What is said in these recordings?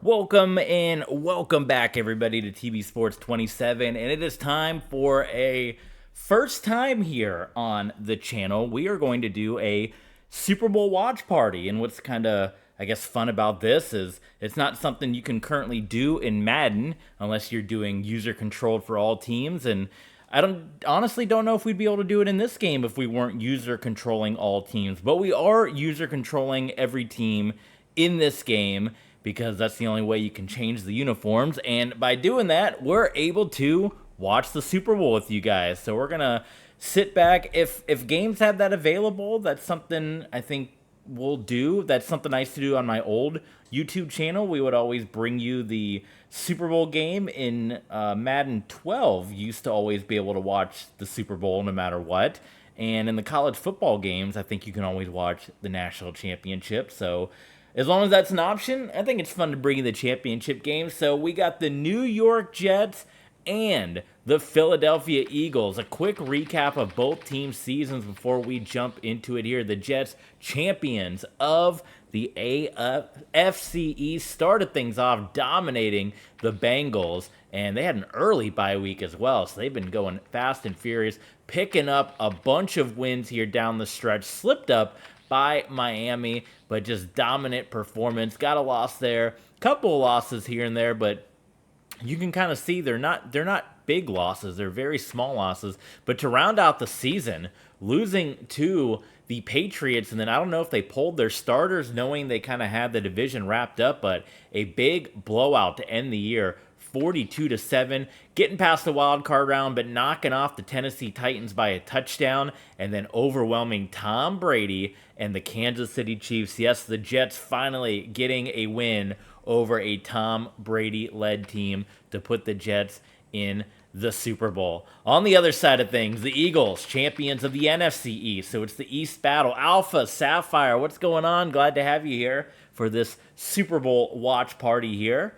Welcome back, everybody, to TV Sports 27. And it is time for a first time here on the channel. We are going to do a Super Bowl watch party. And what's kind of, I guess, fun about this is it's not something you can currently do in Madden unless you're doing user controlled for all teams. And I honestly don't know if we'd be able to do it in this game if we weren't user controlling all teams. But we are user controlling every team in this game, because that's the only way you can change the uniforms. And by doing that, we're able to watch the Super Bowl with you guys. So we're going to sit back. If games have that available, that's something I think we'll do. That's something I used to do on my old YouTube channel. We would always bring you the Super Bowl game in Madden 12. You used to always be able to watch the Super Bowl no matter what. And in the college football games, I think you can always watch the national championship. So as long as that's an option, I think it's fun to bring you the championship game. So we got the New York Jets and the Philadelphia Eagles. A quick recap of both teams' seasons before we jump into it here. The Jets, champions of the AFC East, started things off dominating the Bengals, and they had an early bye week as well, so they've been going fast and furious, picking up a bunch of wins here down the stretch. Slipped up by Miami, but just dominant performance. Got a loss there, couple of losses here and there, but you can kind of see they're not big losses. They're very small losses. But to round out the season, losing to the Patriots, and then I don't know if they pulled their starters knowing they kind of had the division wrapped up, but a big blowout to end the year. 42-7, getting past the wild card round, but knocking off the Tennessee Titans by a touchdown, and then overwhelming Tom Brady and the Kansas City Chiefs. Yes, the Jets finally getting a win over a Tom Brady-led team to put the Jets in the Super Bowl. On the other side of things, the Eagles, champions of the NFC East. So it's the East battle. Alpha, Sapphire, what's going on? Glad to have you here for this Super Bowl watch party here.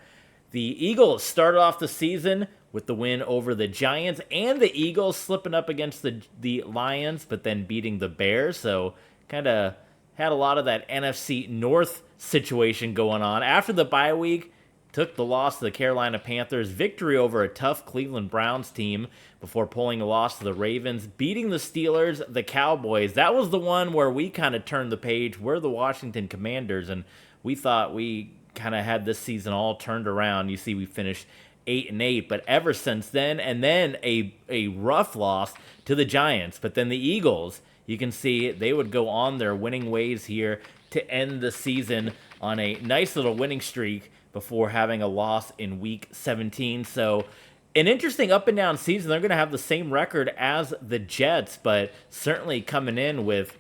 The Eagles started off the season with the win over the Giants, and the Eagles slipping up against the Lions, but then beating the Bears. So kind of had a lot of that NFC North situation going on. After the bye week, took the loss to the Carolina Panthers, victory over a tough Cleveland Browns team before pulling a loss to the Ravens, beating the Steelers, the Cowboys. That was the one where we kind of turned the page. We're the Washington Commanders, and we thought we kind of had this season all turned around. You see, we finished 8-8, but ever since then, and then a rough loss to the Giants. But then the Eagles, you can see they would go on their winning ways here to end the season on a nice little winning streak before having a loss in week 17. So an interesting up and down season. They're going to have the same record as the Jets, but certainly coming in with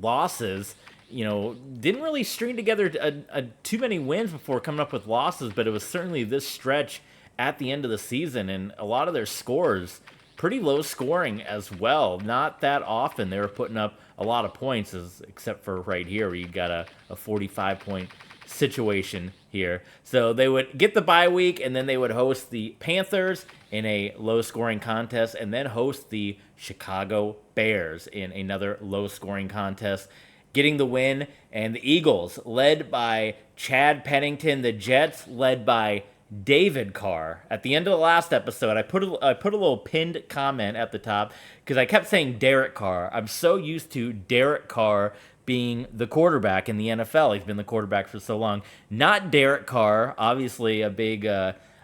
losses. You know, didn't really string together too many wins before coming up with losses, but it was certainly this stretch at the end of the season, and a lot of their scores, pretty low scoring as well. Not that often they were putting up a lot of points, except for right here where you got a 45-point situation here. So they would get the bye week, and then they would host the Panthers in a low-scoring contest, and then host the Chicago Bears in another low-scoring contest, getting the win. And the Eagles, led by Chad Pennington, the Jets, led by David Carr. At the end of the last episode, I put a little pinned comment at the top because I kept saying Derek Carr. I'm so used to Derek Carr being the quarterback in the NFL. He's been the quarterback for so long. Not Derek Carr. Obviously, a big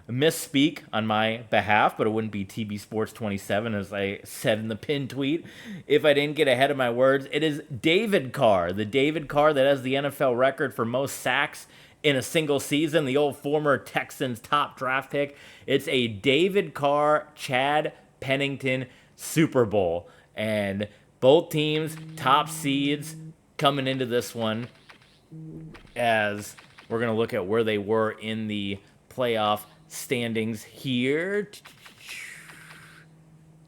misspeak on my behalf, but it wouldn't be TB Sports 27, as I said in the pinned tweet, if I didn't get ahead of my words. It is David Carr, the David Carr that has the NFL record for most sacks in a single season, the old former Texans top draft pick. It's a David Carr, Chad Pennington Super Bowl, and both teams top seeds coming into this one, as we're going to look at where they were in the playoff standings here.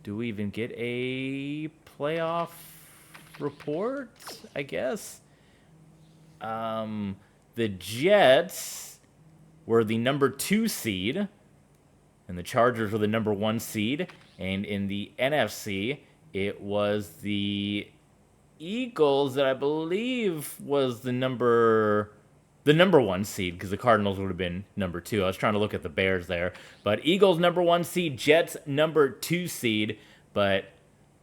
Do we even get a playoff report? I guess. The Jets were the number 2 seed, and the Chargers were the number 1 seed. And in the NFC, it was the Eagles that I believe was the number the number 1 seed, because the Cardinals would have been number 2. I was trying to look at the Bears there. But Eagles number 1 seed, Jets number 2 seed. But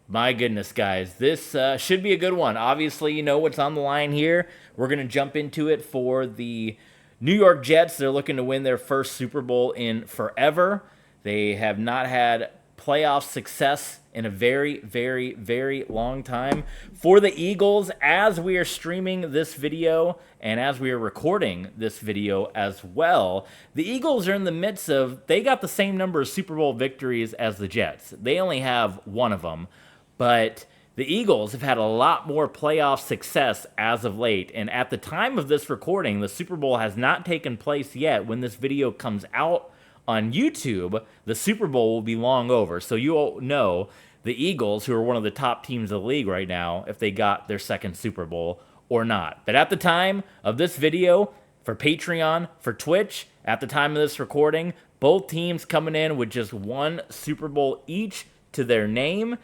my goodness, guys, this should be a good one. Obviously, you know what's on the line here. We're going to jump into it for the New York Jets. They're looking to win their first Super Bowl in forever. They have not had playoff success in a very, very, very long time. For the Eagles, as we are streaming this video and as we are recording this video as well, the Eagles are in the midst of, they got the same number of Super Bowl victories as the Jets. They only have one of them, but the Eagles have had a lot more playoff success as of late. And at the time of this recording, the Super Bowl has not taken place yet. When this video comes out on YouTube, the Super Bowl will be long over. So you all know the Eagles, who are one of the top teams of the league right now, if they got their second Super Bowl or not. But at the time of this video, for Patreon, for Twitch, at the time of this recording, both teams coming in with just one Super Bowl each to their name.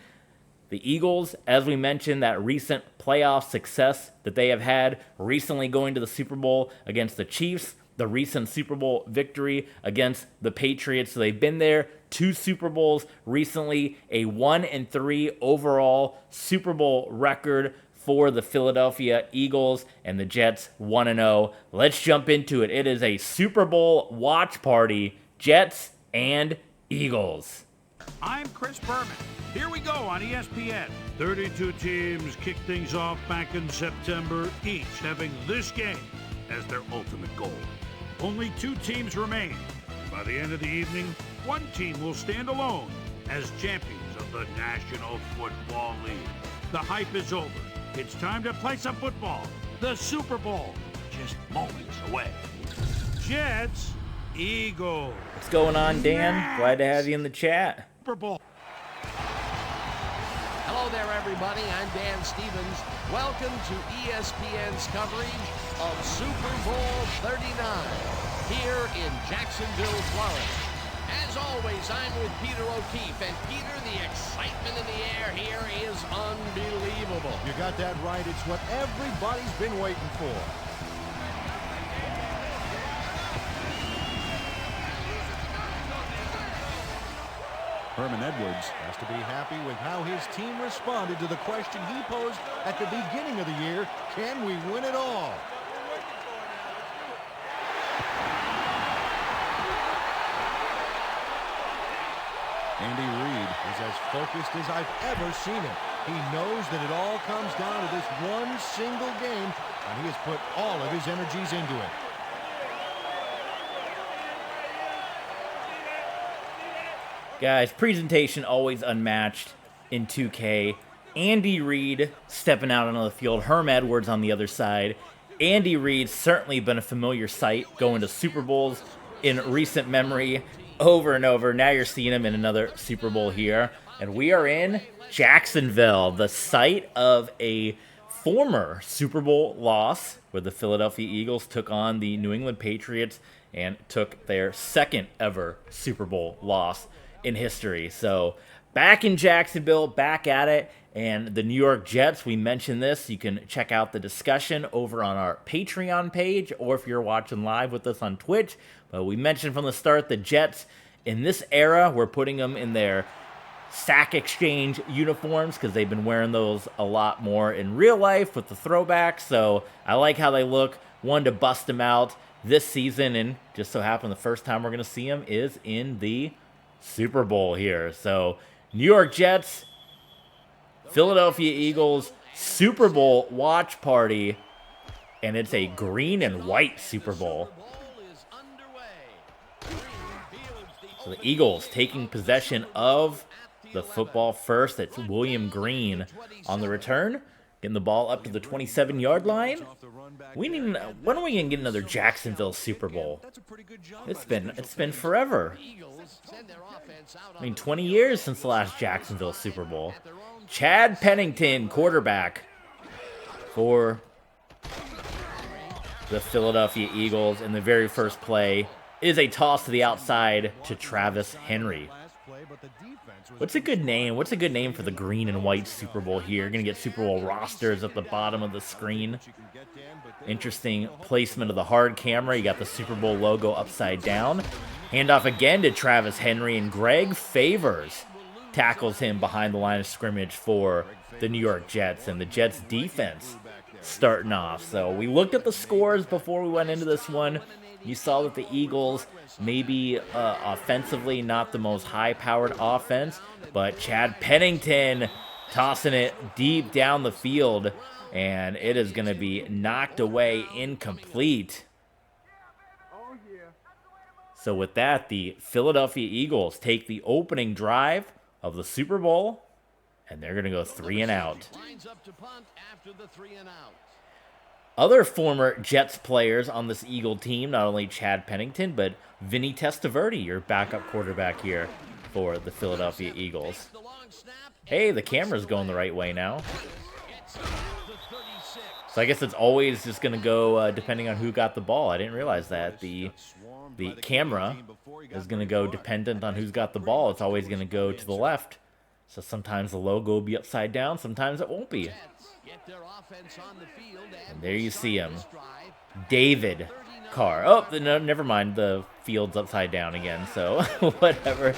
The Eagles, as we mentioned, that recent playoff success that they have had, recently going to the Super Bowl against the Chiefs, the recent Super Bowl victory against the Patriots. So they've been there, 2 Super Bowls recently, a 1-3 overall Super Bowl record for the Philadelphia Eagles, and the Jets 1-0. Let's jump into it. It is a Super Bowl watch party, Jets and Eagles. I'm Chris Berman. Here we go on ESPN. 32 teams kicked things off back in September, each having this game as their ultimate goal. Only 2 teams remain. By the end of the evening, one team will stand alone as champions of the National Football League. The hype is over. It's time to play some football. The Super Bowl, just moments away. Jets, Eagles. What's going on, Dan? Glad to have you in the chat. Super Bowl. Hello there, everybody. I'm Dan Stevens. Welcome to ESPN's coverage of Super Bowl 39 here in Jacksonville, Florida. As always, I'm with Peter O'Keefe. And Peter, the excitement in the air here is unbelievable. You got that right. It's what everybody's been waiting for. Herman Edwards has to be happy with how his team responded to the question he posed at the beginning of the year: can we win it all? Andy Reid is as focused as I've ever seen him. He knows that it all comes down to this one single game, and he has put all of his energies into it. Guys, presentation always unmatched in 2K. Andy Reid stepping out on the field. Herm Edwards on the other side. Andy Reid certainly been a familiar sight going to Super Bowls in recent memory over and over. Now you're seeing him in another Super Bowl here. And we are in Jacksonville, the site of a former Super Bowl loss where the Philadelphia Eagles took on the New England Patriots and took their second ever Super Bowl loss in history. So back in Jacksonville, back at it, and the New York Jets, we mentioned this. You can check out the discussion over on our Patreon page, or if you're watching live with us on Twitch. But we mentioned from the start the Jets in this era, we're putting them in their sack exchange uniforms because they've been wearing those a lot more in real life with the throwbacks. So I like how they look. Wanted to bust them out this season, and just so happened the first time we're going to see them is in the Super Bowl here. So New York Jets, Philadelphia Eagles, Super Bowl watch party, and it's a green and white Super Bowl. So the Eagles taking possession of the football first. It's William Green on the return, getting the ball up to the 27-yard line. We need. When are we gonna get another Jacksonville Super Bowl? It's been forever. I mean, 20 years since the last Jacksonville Super Bowl. Chad Pennington, quarterback for the Philadelphia Eagles, in the very first play is a toss to the outside to Travis Henry. What's a good name? What's a good name for the green and white Super Bowl here? You're going to get Super Bowl rosters at the bottom of the screen. Interesting placement of the hard camera. You got the Super Bowl logo upside down. Handoff again to Travis Henry, and Greg Favors tackles him behind the line of scrimmage for the New York Jets, and the Jets defense starting off. So we looked at the scores before we went into this one. You saw that the Eagles, maybe offensively, not the most high-powered offense, but Chad Pennington tossing it deep down the field, and it is going to be knocked away incomplete. So with that, the Philadelphia Eagles take the opening drive of the Super Bowl, and they're going to go 3 and out. Other former Jets players on this Eagle team, not only Chad Pennington, but Vinny Testaverde, your backup quarterback here for the Philadelphia Eagles. Hey, the camera's going the right way now. So I guess it's always just going to go depending on who got the ball. I didn't realize that. The camera is going to go dependent on who's got the ball. It's always going to go to the left. So sometimes the logo will be upside down, sometimes it won't be. And there you see him, David Carr. Oh, no, never mind. The field's upside down again, so whatever.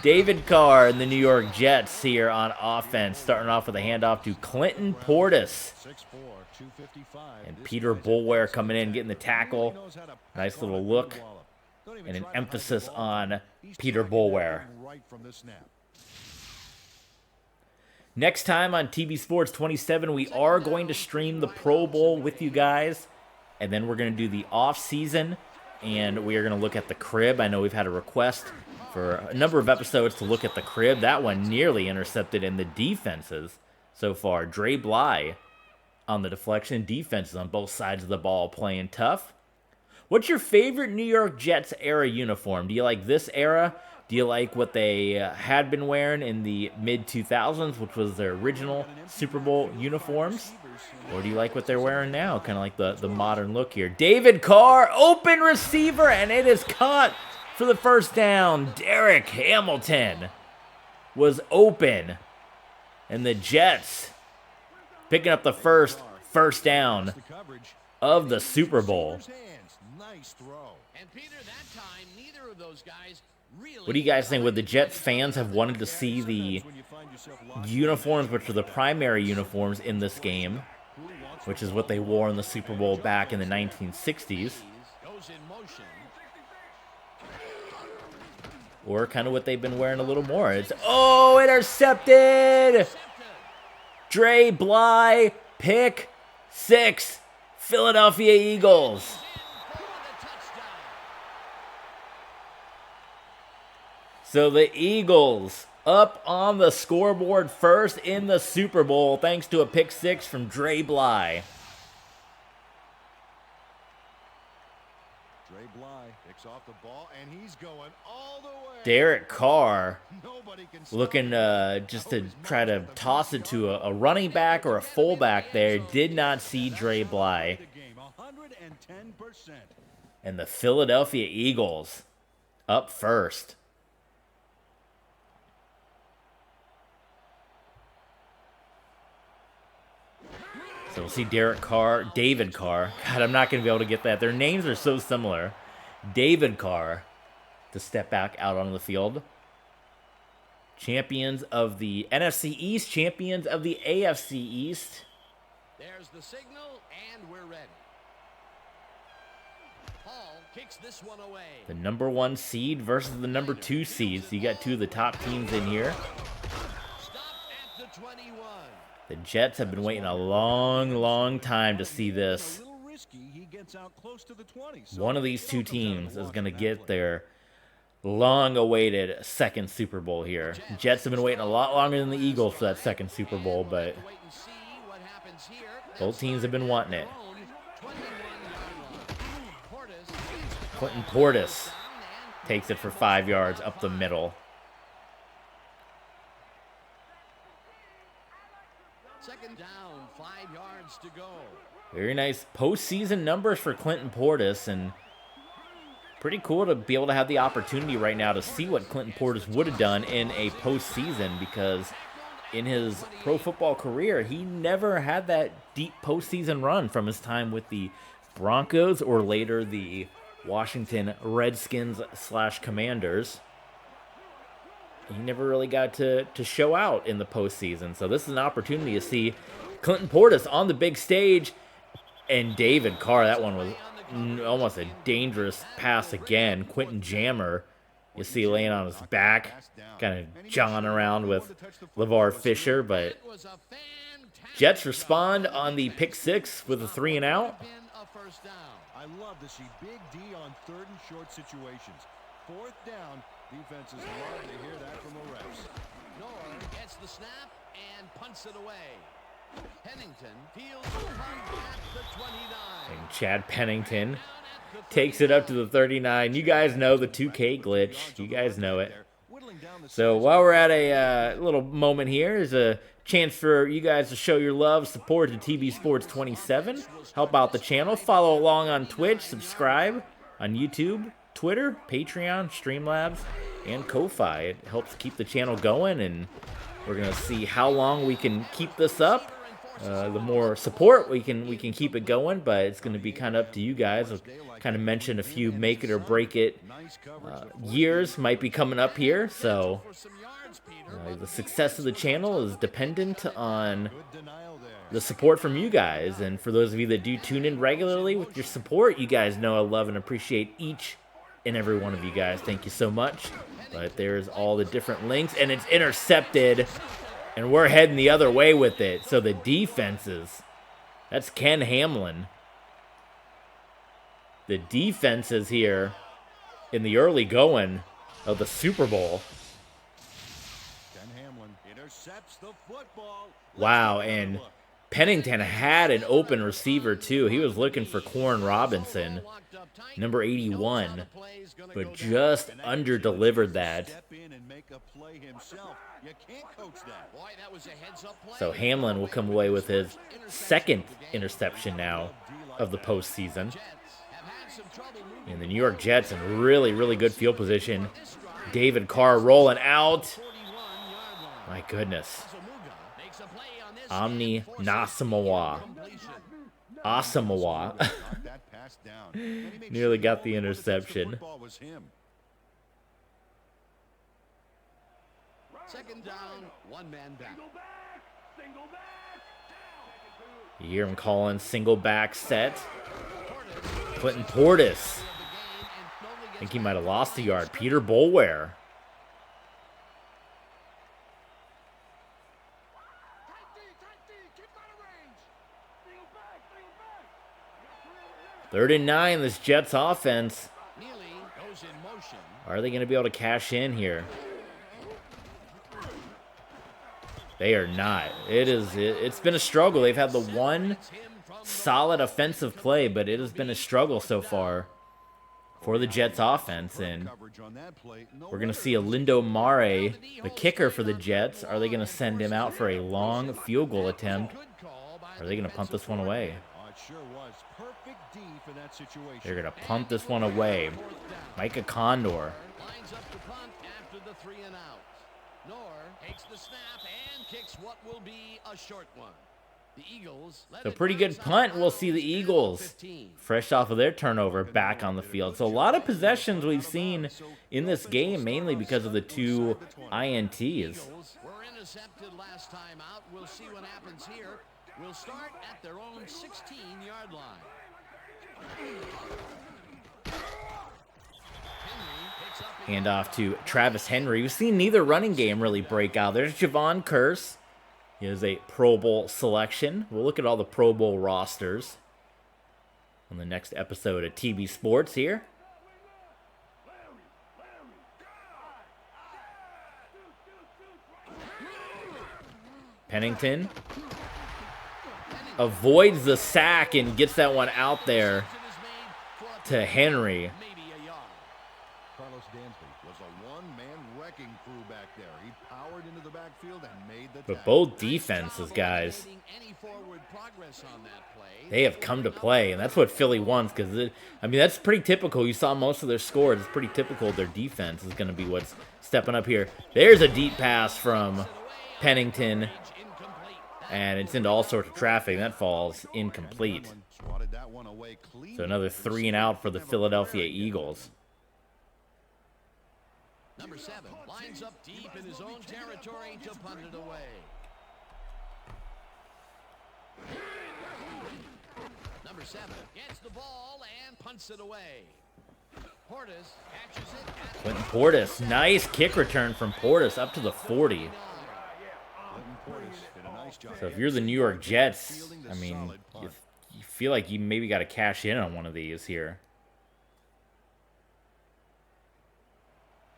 David Carr and the New York Jets here on offense, starting off with a handoff to Clinton Portis. And Peter Boulware coming in, getting the tackle. Nice little look and an emphasis on Peter Boulware. Next time on TV Sports 27, we are going to stream the Pro Bowl with you guys. And then we're going to do the off-season, and we are going to look at the crib. I know we've had a request for a number of episodes to look at the crib. That one nearly intercepted in the defenses so far. Dre Bly on the deflection. Defenses on both sides of the ball playing tough. What's your favorite New York Jets era uniform? Do you like this era? Do you like what they had been wearing in the mid-2000s, which was their original Super Bowl uniforms? Or do you like what they're wearing now? Kind of like the modern look here. David Carr, open receiver, and it is caught for the first down. Derek Hamilton was open. And the Jets picking up the first down of the Super Bowl. What do you guys think? Would the Jets fans have wanted to see the uniforms, which were the primary uniforms in this game, which is what they wore in the Super Bowl back in the 1960s? Or kind of what they've been wearing a little more. It's, oh, intercepted! Dre Bly, pick 6, Philadelphia Eagles. So the Eagles up on the scoreboard first in the Super Bowl thanks to a pick 6 from Dre Bly. Dre Bly picks off the ball, and he's going all the way. Derek Carr looking just to try to toss it to a running back or a fullback there. Did not see Dre Bly. And the Philadelphia Eagles up first. So we'll see David Carr. God, I'm not going to be able to get that. Their names are so similar. David Carr to step back out on the field. Champions of the NFC East, champions of the AFC East. There's the signal, and we're ready. Paul kicks this one away. The number 1 seed versus the number 2 seed. So you got 2 of the top teams in here. Stop at the 21. The Jets have been waiting a long time to see this. One of these 2 teams is going to get their long-awaited second Super Bowl here. Jets have been waiting a lot longer than the Eagles for that second Super Bowl, but both teams have been wanting it. Clinton Portis takes it for 5 yards up the middle. Second down, 5 yards to go. Very nice postseason numbers for Clinton Portis, and pretty cool to be able to have the opportunity right now to see what Clinton Portis would have done in a postseason, because in his pro football career, he never had that deep postseason run from his time with the Broncos or later the Washington Redskins / Commanders. He never really got to show out in the postseason. So this is an opportunity to see Clinton Portis on the big stage. And David Carr, that one was almost a dangerous pass again. Quentin Jammer, you see laying on his back, kind of jawing around with LeVar Fisher. But Jets respond on the pick six with a 3-and-out. I love to see Big D on 3rd and short situations. 4th down, defenses love to hear that from the refs. Nor gets the snap and punts it away. Pennington fields the punt at the 29. And Chad Pennington takes it up to the 39. You guys know the 2K glitch. You guys know it. So while we're at a little moment here, is a chance for you guys to show your love, support to TV Sports 27. Help out the channel. Follow along on Twitch. Subscribe on YouTube, Twitter, Patreon, Streamlabs, and Ko-Fi. It helps keep the channel going, and we're going to see how long we can keep this up. The more support we can keep it going, but it's going to be kind of up to you guys. I've kind of mentioned a few make it or break it years might be coming up here, so the success of the channel is dependent on the support from you guys. And for those of you that do tune in regularly with your support, you guys know I love and appreciate each and every one of you guys. Thank you so much. But there's all the different links, and it's intercepted. And we're heading the other way with it. So the defenses, that's Ken Hamlin. The defenses here in the early going of the Super Bowl. Ken Hamlin intercepts the football. Wow, and Pennington had an open receiver too. He was looking for Corn Robinson, number 81, but just under-delivered that. So Hamlin will come away with his second interception now of the postseason. And the New York Jets in really, really good field position. David Carr rolling out. My goodness. Omni Nasamoah. Asamoah. Nearly got the interception. Second down, one man back. You hear him calling single back set. Clinton Portis. I think he might have lost a yard. Peter Boulware. Third and 9, this Jets offense. Are they going to be able to cash in here? They are not. It's been a struggle. They've had the one solid offensive play, but it has been a struggle so far for the Jets offense. And we're going to see a Lindo Mare, the kicker for the Jets. Are they going to send him out for a long field goal attempt? Or are they going to punt this one away? They're going to punt this one away. Micah Condor. Lines up the punt after the 3-and-out. Nor takes the snap and kicks what will be a short one. The Eagles. So pretty good punt. We'll see the Eagles, fresh off of their turnover, back on the field. So a lot of possessions we've seen in this game, mainly because of the 2 INTs. Were intercepted last time out. We'll see what happens here. We'll start at their own 16-yard line. Hand off to Travis Henry. We've seen neither running game really break out. There's Javon Curse. He is a Pro Bowl selection. We'll look at all the Pro Bowl rosters on the next episode of TB Sports here. Pennington avoids the sack and gets that one out there to Henry. Carlos Dansby was a one-man wrecking crew back there. He powered into the back But both defenses, guys, they have come to play, and that's what Philly wants, because, I mean, that's pretty typical. You saw most of their scores. It's pretty typical their defense is going to be what's stepping up here. There's a deep pass from Pennington, and it's into all sorts of traffic. That falls incomplete. So another 3 and out for the Philadelphia Eagles. Number 7 lines up deep in his own territory to punt it away. Number 7 gets the ball and punts it away. Portis catches it. Clinton Portis, nice kick return from Portis up to the 40. So if you're the New York Jets, I mean, you feel like you maybe got to cash in on one of these here.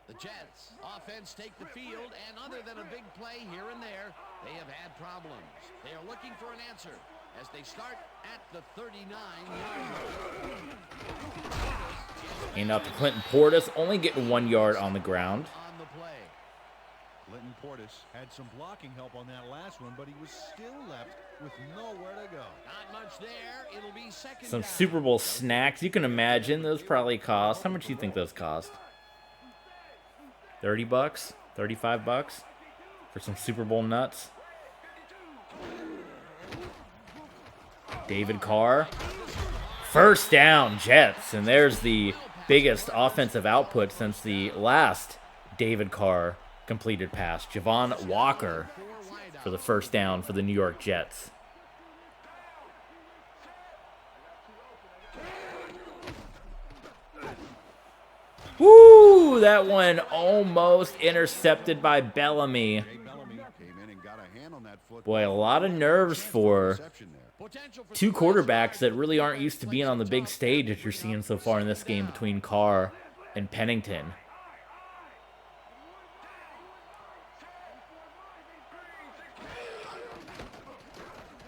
The Jets offense take the field, and other than a big play here and there, they have had problems. They are looking for an answer as they start at the 39-yard line. And up to Clinton Portis, only getting 1 yard on the ground. On the play. Clinton Portis had some blocking help on that last one, but he was still left with nowhere to go. Not much there. It'll be second Some down. Super Bowl snacks. You can imagine those probably cost. How much do you think those cost? 30 bucks? 35 bucks? For some Super Bowl nuts? David Carr. First down, Jets. And there's the biggest offensive output since the last David Carr completed pass. Javon Walker for the first down for the New York Jets. Woo! That one almost intercepted by Bellamy. Boy, a lot of nerves for two quarterbacks that really aren't used to being on the big stage that you're seeing so far in this game between Carr and Pennington.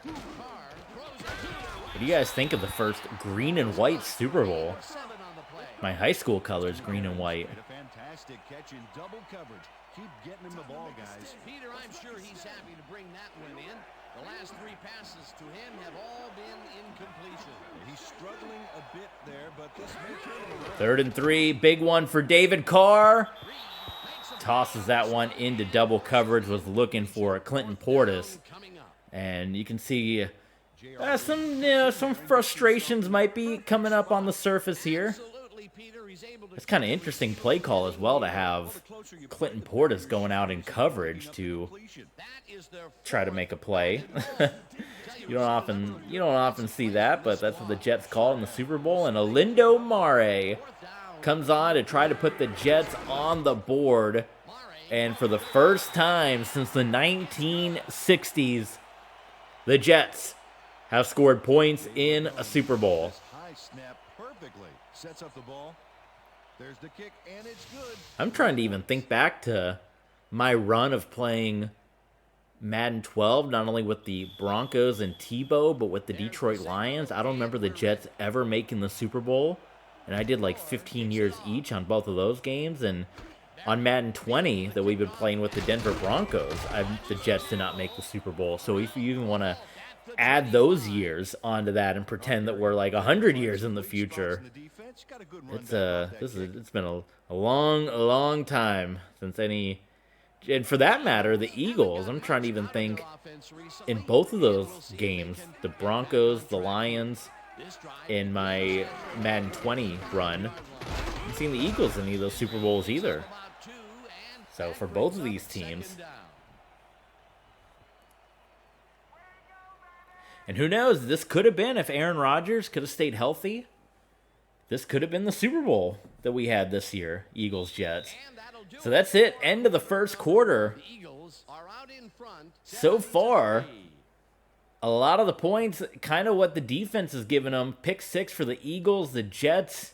What do you guys think of the first green and white Super Bowl? My high school colors, green and white. A fantastic catch in double coverage. Keep getting him the ball, guys. Peter, I'm sure he's happy to bring that one in. The last 3 passes to him have all been incompletion. He's struggling a bit there, but this may turn. 3rd and 3, big one for David Carr. Tosses that one into double coverage, was looking for Clinton Portis. And you can see some frustrations might be coming up on the surface here. It's kind of interesting play call as well to have Clinton Portis going out in coverage to try to make a play. you don't often see that, but that's what the Jets call in the Super Bowl. And Alindo Mare comes on to try to put the Jets on the board. And for the first time since the 1960s, the Jets have scored points in a Super Bowl. High snap perfectly. Sets up the ball. There's the kick, and it's good. I'm trying to even think back to my run of playing Madden 12, not only with the Broncos and Tebow, but with the Detroit Lions. I don't remember the Jets ever making the Super Bowl, and I did like 15 years each on both of those games. And on Madden 20 that we've been playing with the Denver Broncos, the Jets did not make the Super Bowl. So if you even want to add those years onto that and pretend that we're like 100 years in the future, it's been a long time since any. And for that matter, the Eagles, I'm trying to even think, in both of those games, the Broncos, the Lions, in my Madden 20 run, I haven't seen the Eagles in any of those Super Bowls either. So for both of these teams. And who knows, this could have been, if Aaron Rodgers could have stayed healthy, this could have been the Super Bowl that we had this year, Eagles-Jets. So that's it. End of the first quarter. So far, a lot of the points, kind of what the defense has given them. Pick 6 for the Eagles. The Jets,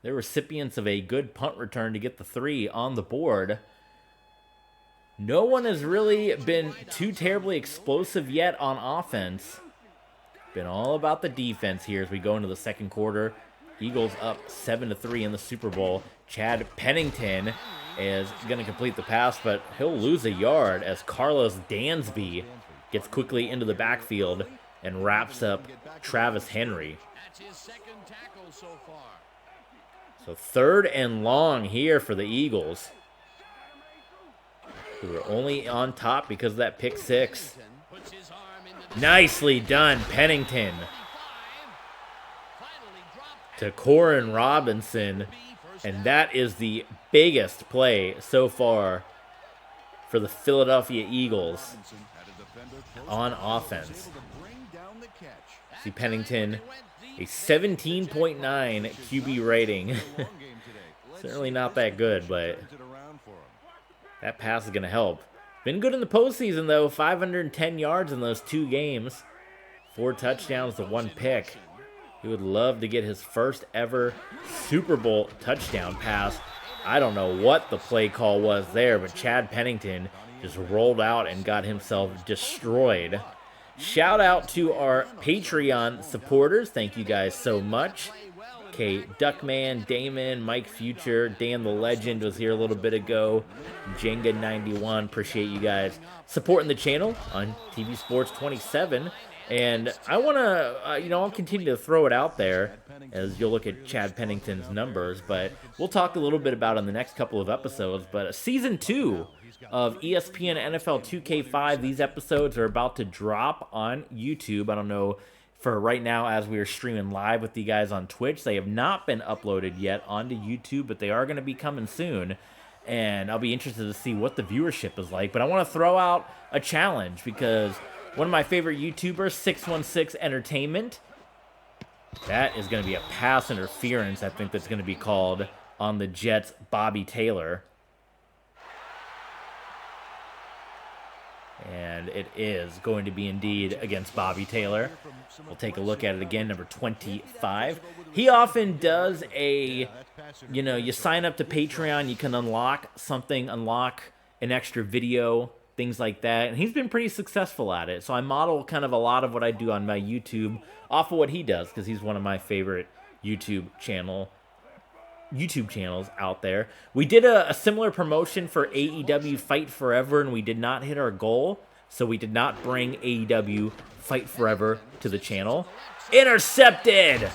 they're recipients of a good punt return to get the 3 on the board. No one has really been too terribly explosive yet on offense. Been all about the defense here as we go into the second quarter. Eagles up 7-3 in the Super Bowl. Chad Pennington is going to complete the pass, but he'll lose a yard as Carlos Dansby gets quickly into the backfield and wraps up Travis Henry. That's his second tackle so far. So 3rd and long here for the Eagles, who are only on top because of that pick 6. Puts his arm into the Nicely done, Pennington. finally dropped To Corin Robinson, and that is the biggest play so far for the Philadelphia Eagles on offense. See Pennington, a 17.9 QB rating. Certainly not that good, but that pass is going to help. Been good in the postseason, though. 510 yards in those 2 games. 4 touchdowns to 1 pick. He would love to get his first ever Super Bowl touchdown pass. I don't know what the play call was there, but Chad Pennington just rolled out and got himself destroyed. Shout out to our Patreon supporters. Thank you guys so much. Okay, Duckman, Damon, Mike Future, Dan the Legend was here a little bit ago. Jenga91, appreciate you guys supporting the channel on TV Sports 27. And I want to, I'll continue to throw it out there as you'll look at Chad Pennington's numbers, but we'll talk a little bit about it in the next couple of episodes. But Season 2 of ESPN NFL 2K5, these episodes are about to drop on YouTube. I don't know for right now as we are streaming live with you guys on Twitch. They have not been uploaded yet onto YouTube, but they are going to be coming soon. And I'll be interested to see what the viewership is like. But I want to throw out a challenge because one of my favorite YouTubers, 616 Entertainment, that is going to be a pass interference, I think that's going to be called on the Jets' Bobby Taylor. And it is going to be indeed against Bobby Taylor. We'll take a look at it again, number 25. He often does a, you sign up to Patreon, you can unlock something, unlock an extra video, things like that. And he's been pretty successful at it. So I model kind of a lot of what I do on my YouTube off of what he does because he's one of my favorite YouTube channels out there. We did a similar promotion for AEW Fight Forever, and we did not hit our goal, so we did not bring AEW Fight Forever to the channel. Intercepted!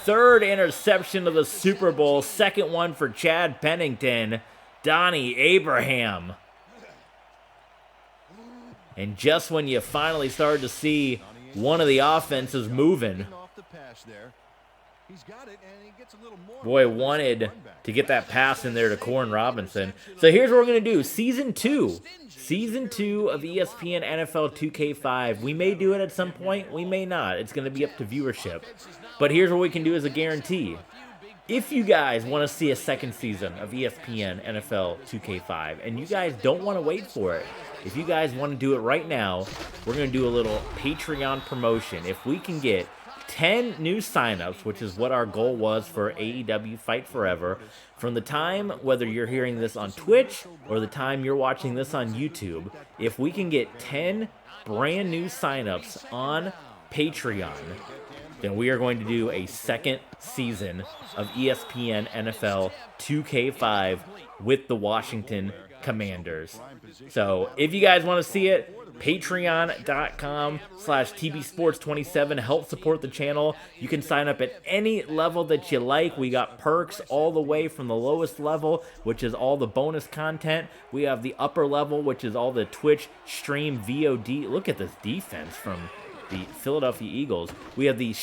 3rd interception of the Super Bowl, 2nd one for Chad Pennington, Donnie Abraham. And just when you finally started to see one of the offenses moving, boy wanted to get that pass in there to Corin Robinson. So here's what we're going to do. Season 2 of ESPN NFL 2K5. We may do it at some point. We may not. It's going to be up to viewership. But here's what we can do as a guarantee. If you guys want to see a second season of ESPN NFL 2K5 and you guys don't want to wait for it, if you guys want to do it right now, we're going to do a little Patreon promotion. If we can get 10 new signups, which is what our goal was for AEW Fight Forever, from the time, whether you're hearing this on Twitch or the time you're watching this on YouTube, if we can get 10 brand new signups on Patreon, then we are going to do a second season of ESPN NFL 2K5 with the Washington Commanders. So if you guys want to see it, patreon.com/TBSports27. Help support the channel. You can sign up at any level that you like. We got perks all the way from the lowest level, which is all the bonus content. We have the upper level, which is all the Twitch stream VOD. Look at this defense from the Philadelphia Eagles. We have the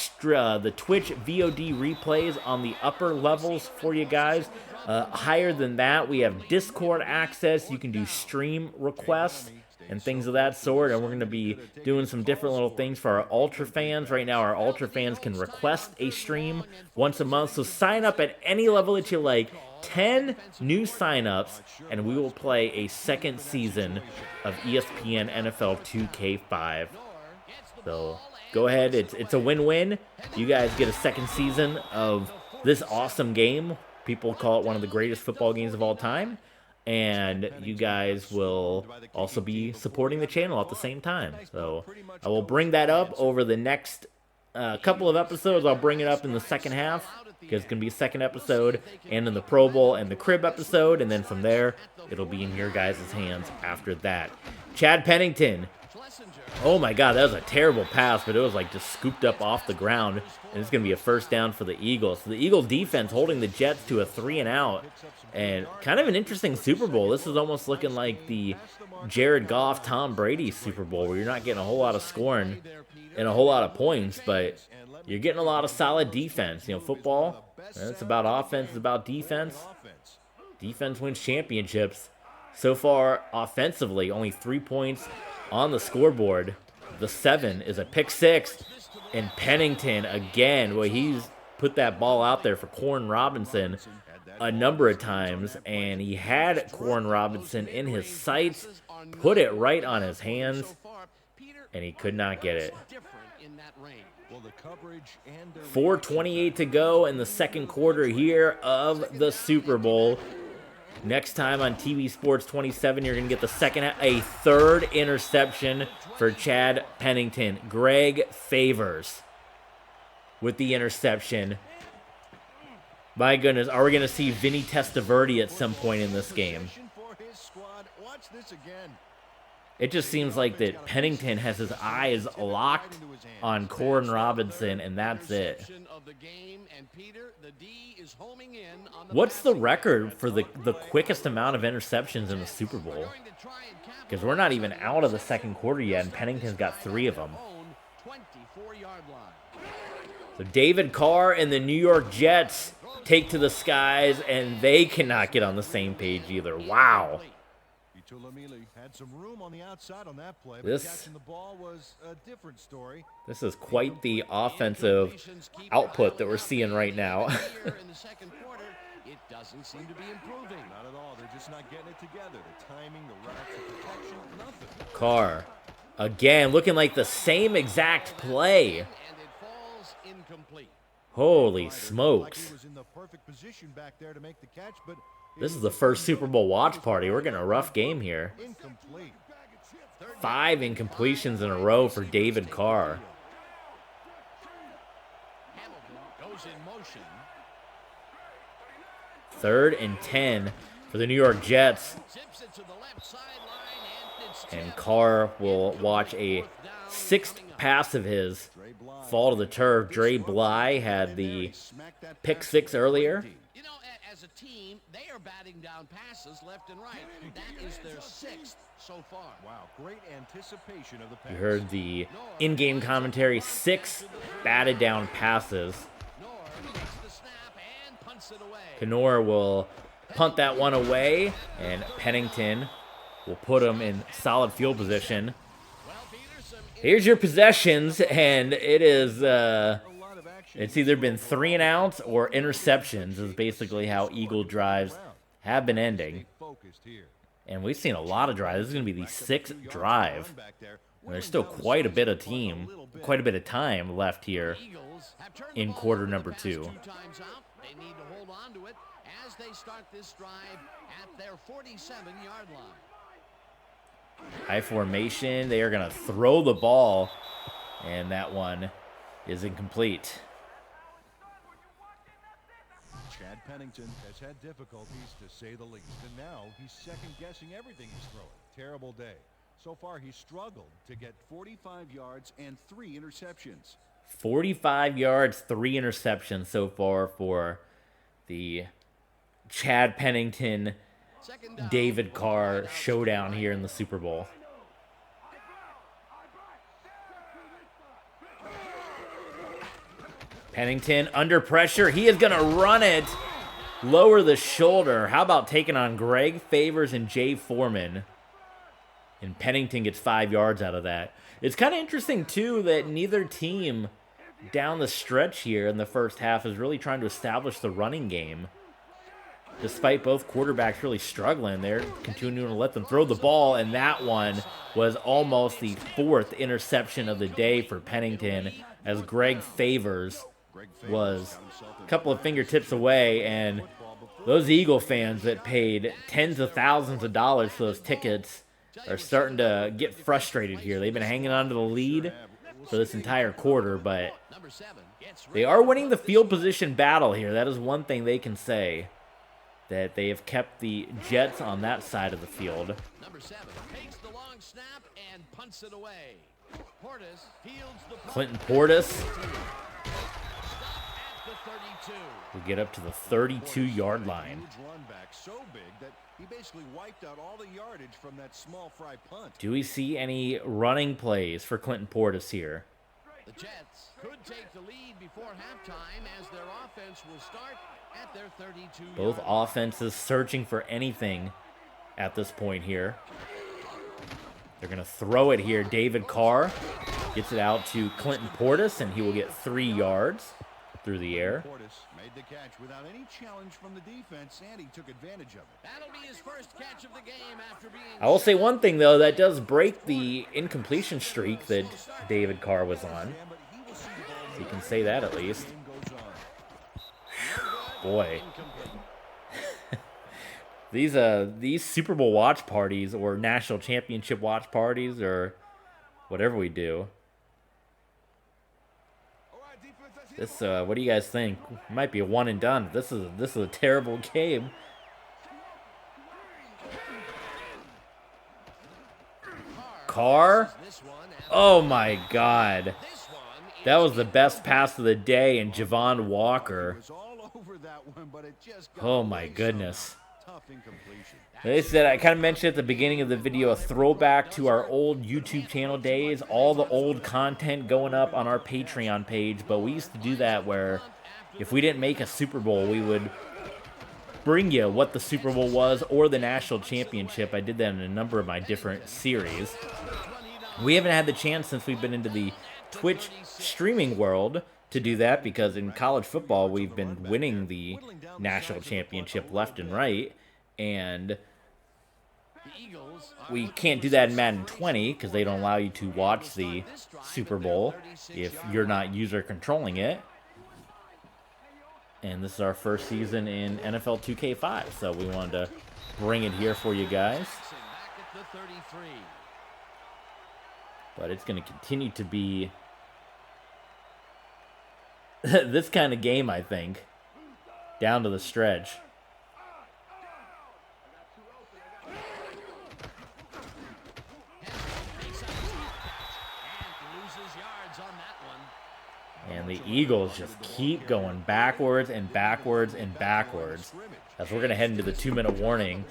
Twitch VOD replays on the upper levels for you guys. Higher than that, we have Discord access. You can do stream requests and things of that sort, and we're going to be doing some different little things for our Ultra fans. Right now, our Ultra fans can request a stream once a month, so sign up at any level that you like. 10 new signups, and we will play a second season of ESPN NFL 2K5. So go ahead, it's a win-win. You guys get a second season of this awesome game. People call it one of the greatest football games of all time. And you guys will also be supporting the channel at the same time. So I will bring that up over the next couple of episodes. I'll bring it up in the second half because it's going to be a second episode, and in the Pro Bowl and the Crib episode, and then from there, it'll be in your guys' hands after that. Chad Pennington. Oh my God, that was a terrible pass, but it was like just scooped up off the ground, and it's going to be a first down for the Eagles. So the Eagles defense holding the Jets to a 3-and-out, and kind of an interesting Super Bowl. This is almost looking like the Jared Goff, Tom Brady Super Bowl, where you're not getting a whole lot of scoring and a whole lot of points, but you're getting a lot of solid defense. You know, football, it's about offense, it's about defense. Defense wins championships. So far, offensively, only 3 points on the scoreboard. The 7 is a pick six, and Pennington again. Well, he's put that ball out there for Corn Robinson a number of times, and he had Corn Robinson in his sights, put it right on his hands, and he could not get it. 4:28 to go in the second quarter here of the Super Bowl. Next time on TV Sports 27, you're going to get a third interception for Chad Pennington. Greg Favors with the interception. My goodness, are we going to see Vinny Testaverde at some point in this game? It just seems like that Pennington has his eyes locked on Corn Robinson, and that's it. What's the record for the quickest amount of interceptions in the Super Bowl? Because we're not even out of the second quarter yet, and Pennington's got 3 of them. So David Carr and the New York Jets take to the skies, and they cannot get on the same page either. Wow. This is quite the offensive output that we're seeing right now. It doesn't seem to be improving. Not at all. They're just not getting it together. The timing, the routes, the protection, nothing. Carr, again, looking like the same exact play. And it falls incomplete. Holy smokes. He was in the perfect position back there to make the catch, but This is the first Super Bowl watch party. We're getting a rough game here. incomplete. 5 incompletions in a row for David Carr. Hamilton goes in motion. 3rd and 10 for the New York Jets. Zips it to the left sideline, and it's And tipped. Carr will watch a 6th pass of his fall to the turf. Dre Bly had the pick 6 earlier. You know, as a team, they are batting down passes left and right. That is their 6th so far. Wow, great anticipation of the pass. You heard the in-game commentary. 6 batted down passes. Nor takes the snap and punts it away. Knorr will punt that one away, and Pennington will put him in solid field position. Well, Peterson, Here's your possessions, and it is, it's either been 3-and-outs or interceptions is basically how Eagle drives have been ending. Focused here. And we've seen a lot of drives. This is going to be the 6th drive. And there's still quite a bit of time left here Eagles have turned in the ball quarter over the number past 2. 2 times out. They need to hold on to it as they start this drive at their 47-yard line. High formation. They are going to throw the ball, and that one is incomplete. Chad Pennington has had difficulties, to say the least, and now he's second-guessing everything he's throwing. Terrible day. So far, he's struggled to get 45 yards and 3 interceptions. 45 yards, 3 interceptions so far for the Chad Pennington, Second down, David Carr showdown here in the Super Bowl. Pennington under pressure. He is going to run it. Lower the shoulder. How about taking on Greg Favors and Jay Foreman? And Pennington gets 5 yards out of that. It's kind of interesting, too, that neither team down the stretch here in the first half is really trying to establish the running game. Despite both quarterbacks really struggling, they're continuing to let them throw the ball, and that one was almost the 4th interception of the day for Pennington, as Greg Favors was a couple of fingertips away, and those Eagle fans that paid tens of thousands of dollars for those tickets are starting to get frustrated here. They've been hanging on to the lead for this entire quarter, but They are winning the field position battle here. That is one thing they can say, that they have kept the Jets on that side of the field. Number 7 takes the long snap and punts it away. Portis fields the Clinton Portis stop at the 32. will get up to the 32-yard line. Huge run back, so big that he basically wiped out all the yardage from that small fry punt. Do we see any running plays for Clinton Portis here? The Jets could take the lead before halftime as their offense will start at their 32. Both offenses searching for anything at this point here. They're going to throw it here. David Carr gets it out to Clinton Portis, and he will get 3 yards through the air. Portis made the catch without any challenge from the defense, and he took advantage of it. That'll be his first catch of the game after being. I will say one thing, though, that does break the incompletion streak that David Carr was on. So you can say that at least. Boy. These Super Bowl watch parties or national championship watch parties or whatever we do. This what do you guys think? It might be a one and done. This is a terrible game. Carr? Oh my God. That was the best pass of the day, and Javon Walker. Oh my goodness. They said, I kind of mentioned at the beginning of the video, a throwback to our old YouTube channel days, all the old content going up on our Patreon page, but we used to do that where if we didn't make a Super Bowl, we would bring you what the Super Bowl was or the national championship. I did that in a number of my different series. We haven't had the chance since we've been into the Twitch streaming world to do that because in college football, we've been winning the national championship left and right. And we can't do that in Madden 20 because they don't allow you to watch the Super Bowl if you're not user controlling it. And this is our first season in NFL 2K5, so we wanted to bring it here for you guys. But it's going to continue to be this kind of game, I think, down to the stretch. And the Eagles just keep going backwards and backwards and backwards as we're going to head into the 2-minute warning.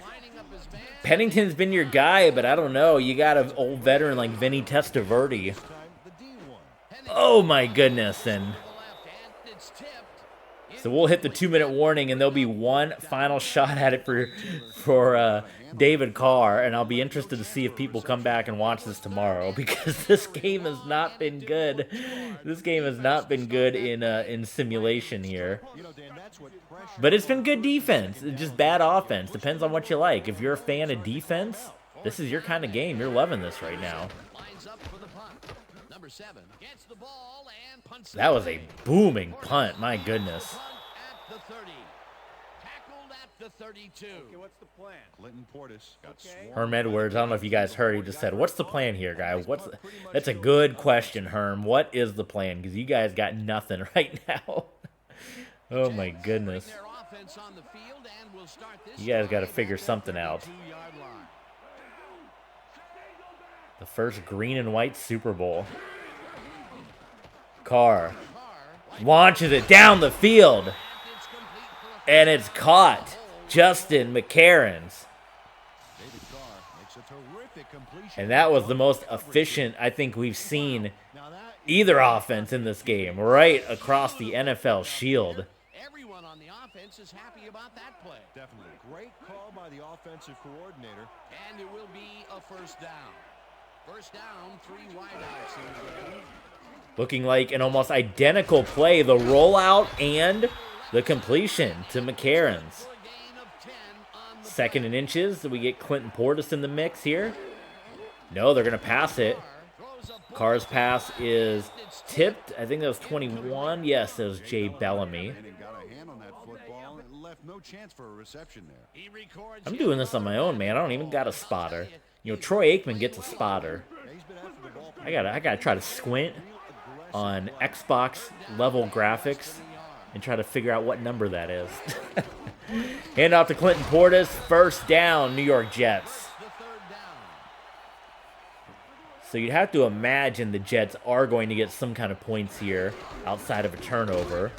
Pennington's been your guy, but I don't know. You got an old veteran like Vinny Testaverde. Oh, my goodness. And so we'll hit the 2-minute warning, and there'll be one final shot at it for David Carr, and I'll be interested to see if people come back and watch this tomorrow because this game has not been good. This game has not been good in simulation here. But it's been good defense. It's just bad offense. Depends on what you like. If you're a fan of defense, this is your kind of game. You're loving this right now. That was a booming punt. My goodness. The 32. Okay, what's the plan? Clinton Portis got Herm Edwards, I don't know if you guys heard, he just said, what's the plan here, guy? That's a good question, Herm. What is the plan? Because you guys got nothing right now. Oh, my goodness. You guys got to figure something out. The first green and white Super Bowl. Carr launches it down the field. And it's caught. Justin McCarron's. And that was the most efficient I think we've seen either offense in this game, right across the NFL shield. Everyone on the offense is happy about that play. Definitely. Great call by the offensive coordinator. And it will be a first down. First down, 3 wideouts in the game. Looking like an almost identical play, the rollout and the completion to McCarron's. 2nd and inches. Do we get Clinton Portis in the mix here? No, they're going to pass it. Carr's pass is tipped. I think that was 21. Yes, it was Jay Bellamy. I'm doing this on my own, man. I don't even got a spotter. You know, Troy Aikman gets a spotter. I gotta try to squint. on Xbox level graphics and try to figure out what number that is. Hand off to Clinton Portis. First down, New York Jets. So you'd have to imagine the Jets are going to get some kind of points here outside of a turnover.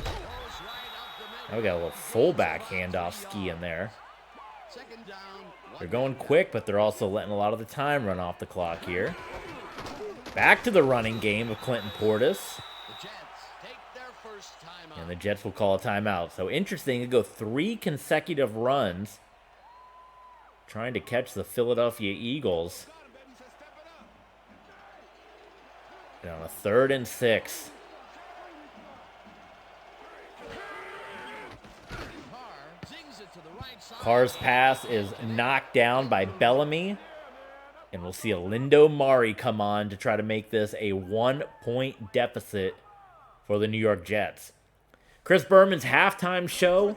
Now we got a little fullback handoff ski in there. They're going quick, but they're also letting a lot of the time run off the clock here. Back to the running game of Clinton Portis. And the Jets will call a timeout. So interesting to go 3 consecutive runs trying to catch the Philadelphia Eagles. And on a 3rd and 6. Carr's pass is knocked down by Bellamy. And we'll see a Lindo Mari come on to try to make this a 1-point deficit for the New York Jets. Chris Berman's halftime show,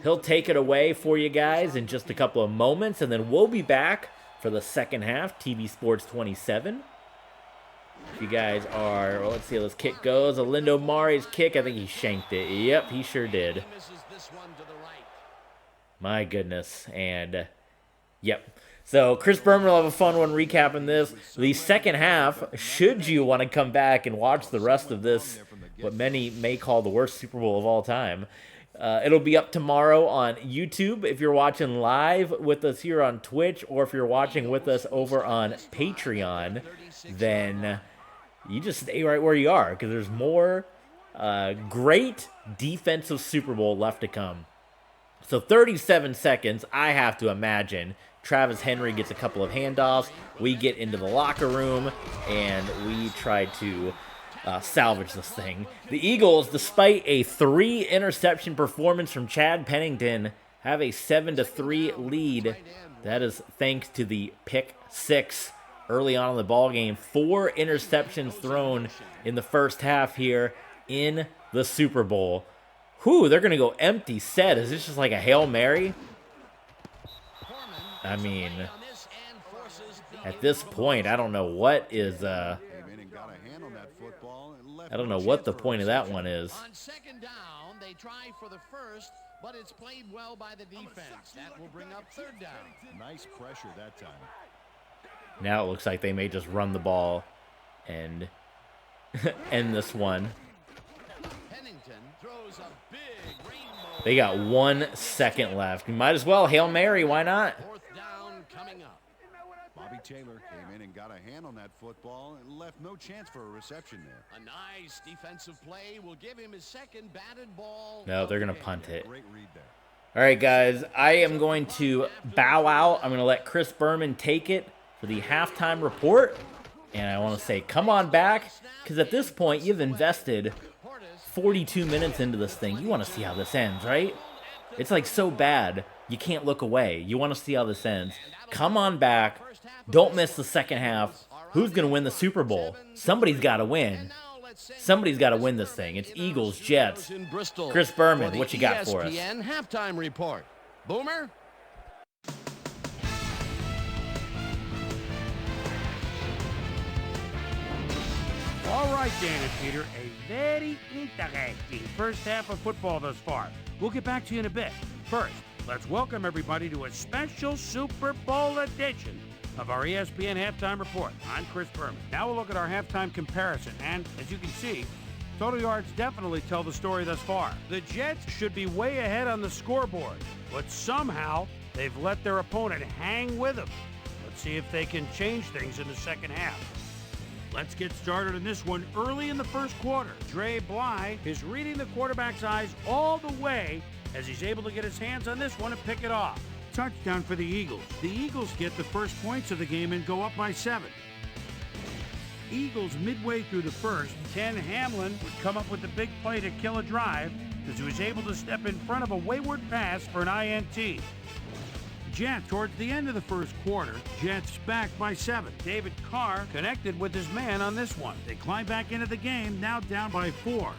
he'll take it away for you guys in just a couple of moments, and then we'll be back for the second half, TV Sports 27. If you guys are, well, let's see how this kick goes. A Lindo Mari's kick, I think he shanked it. Yep, he sure did. My goodness, and yep. So Chris Berman will have a fun one recapping this. The second half, should you want to come back and watch the rest of this, what many may call the worst Super Bowl of all time, it'll be up tomorrow on YouTube. If you're watching live with us here on Twitch, or if you're watching with us over on Patreon, then you just stay right where you are, because there's more great defensive Super Bowl left to come. So 37 seconds, I have to imagine. Travis Henry gets a couple of handoffs. We get into the locker room, and we try to salvage this thing. The Eagles, despite a 3-interception performance from Chad Pennington, have a 7-3 lead. That is thanks to the pick 6 early on in the ballgame. 4 interceptions thrown in the first half here in the Super Bowl. Whew, they're going to go empty set. Is this just like a Hail Mary? I mean, at this point, I don't know what is, I don't know what the point of that one is. On second down, they try for the first, but it's played well by the defense. That will bring up 3rd down. Nice pressure that time. Now it looks like they may just run the ball and end this one. Pennington throws a big rainbow. They got 1 second left. You might as well Hail Mary, why not? 4th down coming up. Bobby Taylor came in and got a hand on that football and left no chance for a reception there. A nice defensive play will give him his 2nd batted ball. No, they're going to punt it. Great read there. All right, guys, I am going to bow out. I'm going to let Chris Berman take it for the halftime report. And I want to say, come on back, because at this point, you've invested 42 minutes into this thing. You want to see how this ends, right? It's like so bad, you can't look away. You want to see how this ends. Come on back. Don't miss the second half. Who's going to win the Super Bowl? Somebody's got to win. Somebody's got to win this thing. It's Eagles, Jets. Chris Berman, what you got for us? ESPN halftime report. Boomer? All right, Dan and Peter, a very interesting first half of football thus far. We'll get back to you in a bit. First, let's welcome everybody to a special Super Bowl edition of our ESPN Halftime Report. I'm Chris Berman. Now we'll look at our halftime comparison, and as you can see, total yards definitely tell the story thus far. The Jets should be way ahead on the scoreboard, but somehow they've let their opponent hang with them. Let's see if they can change things in the second half. Let's get started in this one early in the first quarter. Dre Bly is reading the quarterback's eyes all the way as he's able to get his hands on this one and pick it off. Touchdown for the Eagles. The Eagles get the first points of the game and go up by 7. Eagles midway through the first, Ken Hamlin would come up with the big play to kill a drive because he was able to step in front of a wayward pass for an INT. Jets towards the end of the first quarter, Jets back by 7. David Carr connected with his man on this one. They climb back into the game, now down by 4.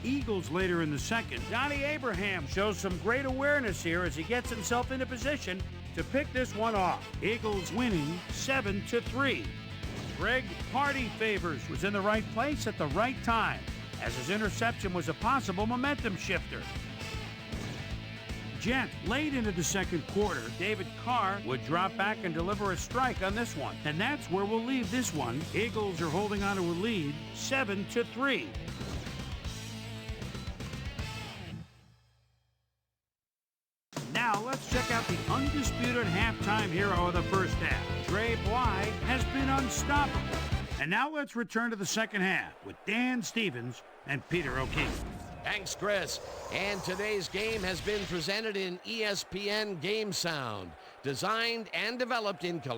Eagles later in the second. Donnie Abraham shows some great awareness here as he gets himself into position to pick this one off. Eagles winning 7-3. Greg Party Favors was in the right place at the right time, as his interception was a possible momentum shifter. Gent, late into the second quarter, David Carr would drop back and deliver a strike on this one. And that's where we'll leave this one. Eagles are holding on to a lead, 7-3. Now let's check out the undisputed halftime hero of the first half. Trey Bly has been unstoppable. And now let's return to the second half with Dan Stevens and Peter O'Keefe. Thanks, Chris. And today's game has been presented in ESPN Game Sound, designed and developed in